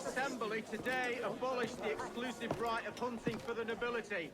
Assembly today abolished the exclusive right of hunting for the nobility.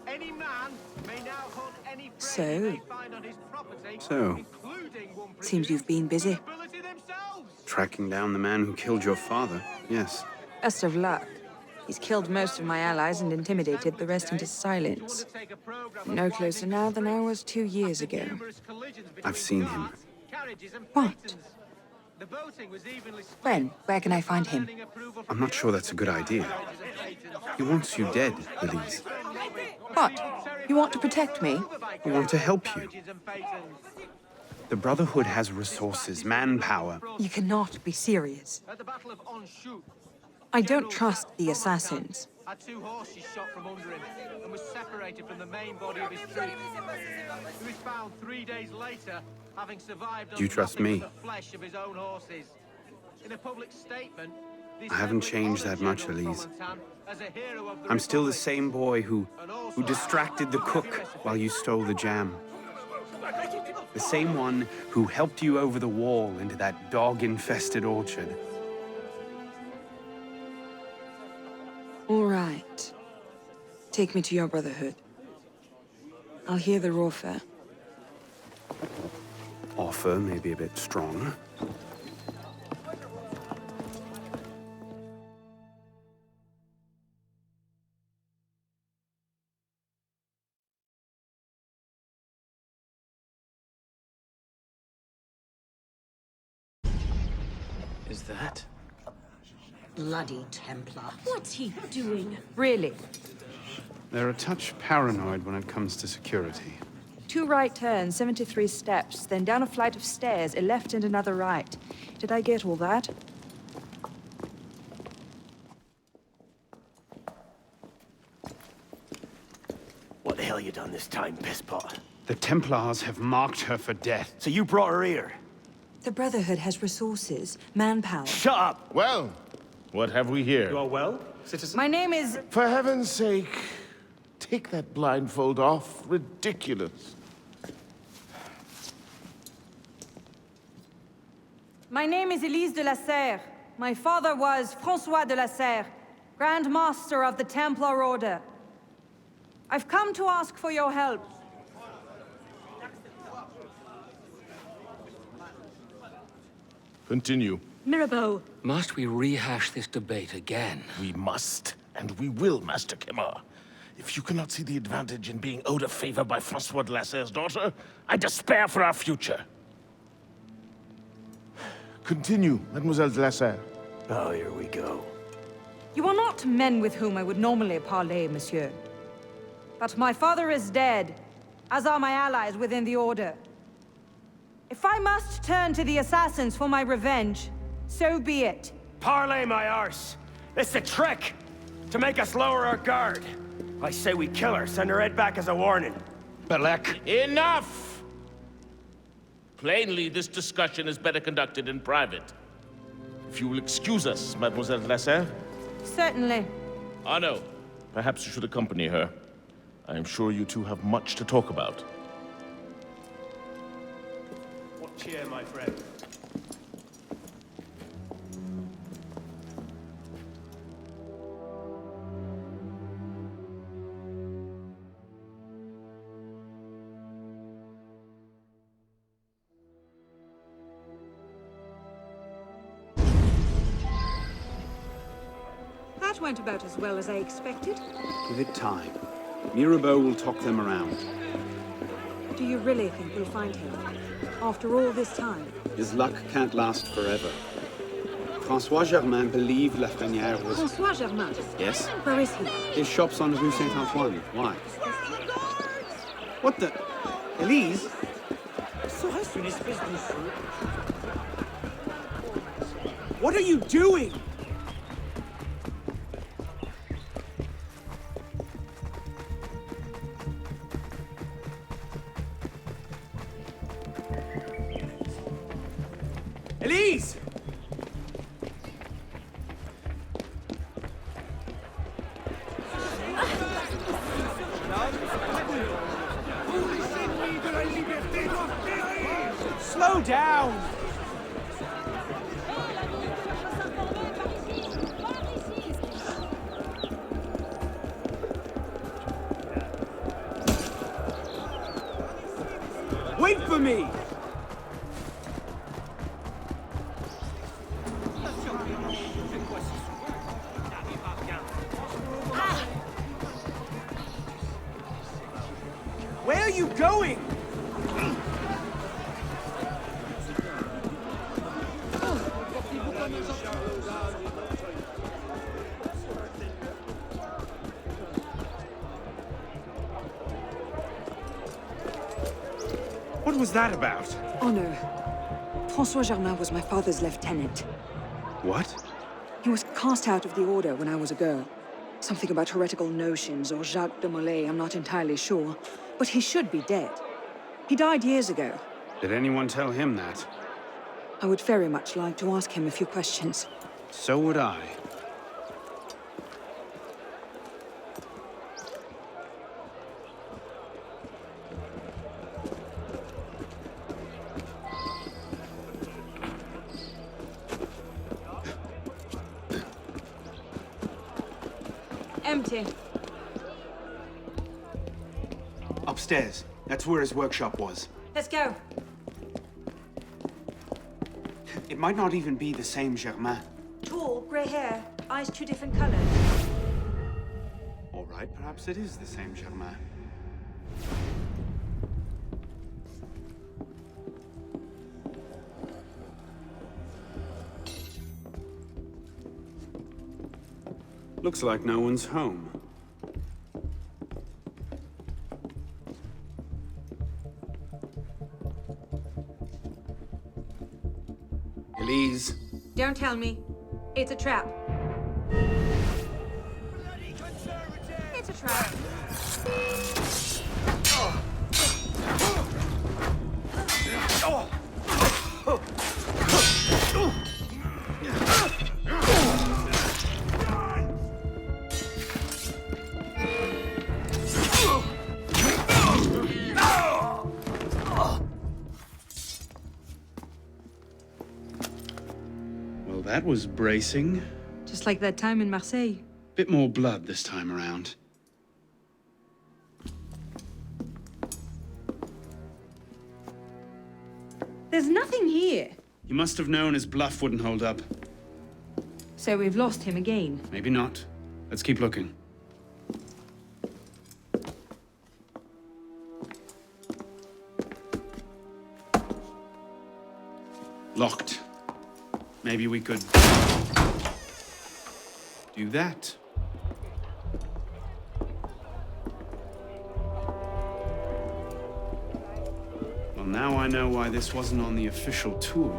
Any man may now hunt any prey he may find on his property, including one Seems you've been busy. the nobility themselves. Tracking down the man who killed your father, yes. Best of luck. He's killed most of my allies and intimidated the rest into silence. No closer now than I was 2 years ago. I've seen him. What? When? Where can I find him? I'm not sure that's a good idea. He wants you dead, Elise. What? You want to protect me? I want to help you. The Brotherhood has resources, manpower. You cannot be serious. I don't trust the assassins. Had 2 horses shot from under him and was separated from the main body of his troops. He was found 3 days later, having survived on Do you trust me? the flesh of his own horses. In a public statement, I haven't changed that much, Elise. I'm still the same boy who distracted the cook while you stole the jam. The same one who helped you over the wall into that dog-infested orchard. All right. Take me to your Brotherhood. I'll hear the offer. Offer may be a bit strong. Is that? Bloody Templar. What's he doing? Really? They're a touch paranoid when it comes to security. 2 right turns, 73 steps, then down a flight of stairs, a left and another right. Did I get all that? What the hell you done this time, pisspot? The Templars have marked her for death. So you brought her here? The Brotherhood has resources, manpower. Shut up! Well, what have we here? You are well, citizen? My name is... For heaven's sake, take that blindfold off. Ridiculous. My name is Elise de la Serre. My father was François de la Serre, Grand Master of the Templar Order. I've come to ask for your help. Continue. Mirabeau, Must we rehash this debate again? We must, and we will, Master Kemar. If you cannot see the advantage in being owed a favor by François de la Serre's daughter, I despair for our future. Continue, Mademoiselle de la Serre. Oh, here we go. You are not men with whom I would normally parley, monsieur. But my father is dead, as are my allies within the Order. If I must turn to the assassins for my revenge, so be it. Parlay, my arse! It's a trick! To make us lower our guard. I say we kill her, send her head back as a warning. Belek. Enough! Plainly, this discussion is better conducted in private. If you will excuse us, Mademoiselle de la Serre. Certainly. Arno, perhaps you should accompany her. I am sure you two have much to talk about. What cheer, my friend? that went about as well as I expected. Give it time. Mirabeau will talk them around. Do you really think we'll find him? After all this time? His luck can't last forever. François Germain believed Lafrenière was... François Germain? Yes? Where is he? His shop's on Rue Saint-Antoine. Why? What the... Elise? What are you doing? Elise! Slow down! Cover me! Where are you going? What was that about? Honor. François Germain was my father's lieutenant. What? He was cast out of the order when I was a girl. Something about heretical notions or Jacques de Molay, I'm not entirely sure. But he should be dead. He died years ago. Did anyone tell him that? I would very much like to ask him a few questions. So would I. Empty. Upstairs. That's where his workshop was. Let's go. It might not even be the same Germain. Tall, grey hair, eyes 2 different colors. All right, perhaps it is the same Germain. Looks like no one's home. Elise. Don't tell me. It's a trap. It's a trap. Well, that was bracing. Just like that time in Marseille. Bit more blood this time around. There's nothing here. He must have known his bluff wouldn't hold up. So we've lost him again. Maybe not. Let's keep looking. Locked. Maybe we could do that. Well, now I know why this wasn't on the official tour.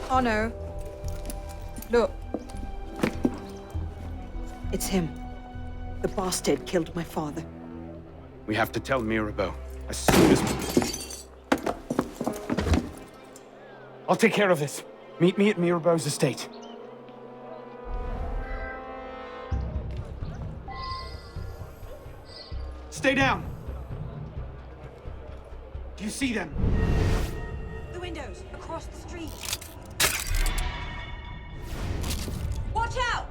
Oh no. Look. It's him. The bastard killed my father. We have to tell Mirabeau as soon as... I'll take care of this. Meet me at Mirabeau's estate. Stay down. Do you see them? The windows, across the street. Watch out!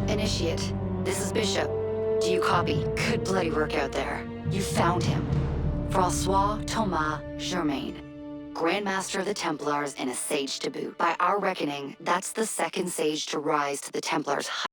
Initiate, this is Bishop. Do you copy? Good bloody work out there. You found him. François Thomas Germain, Grand Master of the Templars and a sage to boot. By our reckoning, that's the second sage to rise to the Templars'